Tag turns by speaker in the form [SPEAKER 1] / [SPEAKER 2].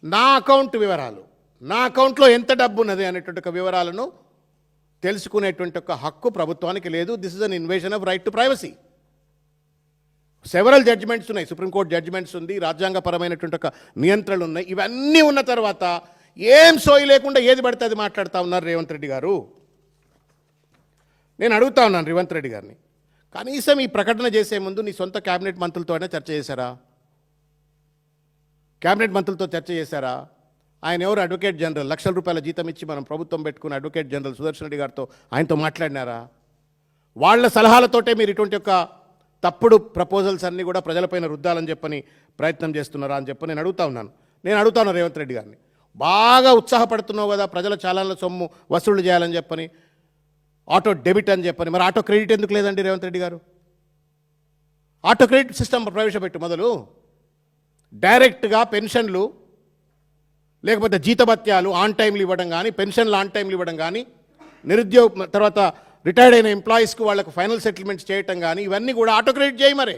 [SPEAKER 1] నా అకౌంట్ వివరాలు, నా అకౌంట్లో ఎంత డబ్బు ఉన్నది అనేటువంటి ఒక వివరాలను తెలుసుకునేటువంటి ఒక హక్కు ప్రభుత్వానికి లేదు. This is an invasion of right to privacy. Several judgements ఉన్నాయి, సుప్రీంకోర్టు జడ్జిమెంట్స్ ఉంది, రాజ్యాంగపరమైనటువంటి ఒక నియంత్రణలు ఉన్నాయి. ఇవన్నీ ఉన్న తర్వాత ఏం సోయి లేకుండా ఏది పడితే అది మాట్లాడుతూ ఉన్నారు రేవంత్ రెడ్డి గారు. నేను అడుగుతా ఉన్నాను రేవంత్ రెడ్డి గారిని, కనీసం ఈ ప్రకటన చేసే ముందు నీ సొంత క్యాబినెట్ మంత్రులతో అయినా చర్చ చేశారా? క్యాబినెట్ మంత్రులతో చర్చ చేశారా? ఆయన ఎవరు? అడ్వకేట్ జనరల్, లక్షల రూపాయల జీతం ఇచ్చి మనం ప్రభుత్వం పెట్టుకున్న అడ్వకేట్ జనరల్ సుదర్శన్ రెడ్డి గారితో ఆయనతో మాట్లాడినారా? వాళ్ళ సలహాలతోటే మీరు ఇటువంటి యొక్క తప్పుడు ప్రపోజల్స్ అన్నీ కూడా ప్రజలపైన రుద్దాలని చెప్పని ప్రయత్నం చేస్తున్నారా అని చెప్పి నేను అడుగుతా ఉన్నాను రేవంత్ రెడ్డి గారిని. బాగా ఉత్సాహపడుతున్నావు కదా ప్రజల చాలాల సొమ్ము వసూలు చేయాలని చెప్పని, ఆటో డెబిట్ అని చెప్పని. మరి ఆటో క్రెడిట్ ఎందుకు లేదండి రేవంత్ రెడ్డి గారు? ఆటో క్రెడిట్ సిస్టమ్ ప్రవేశపెట్టు మొదలు. డైరెక్ట్గా పెన్షన్లు లేకపోతే జీతభత్యాలు ఆన్ టైంలు ఇవ్వడం కానీ, పెన్షన్లు ఆన్ టైంలు ఇవ్వడం కానీ, నిరుద్యోగ తర్వాత రిటైర్డ్ అయిన ఎంప్లాయీస్కి వాళ్ళకు ఫైనల్ సెటిల్మెంట్స్ చేయటం కానీ, ఇవన్నీ కూడా ఆటో క్రెడిట్ చేయి మరి.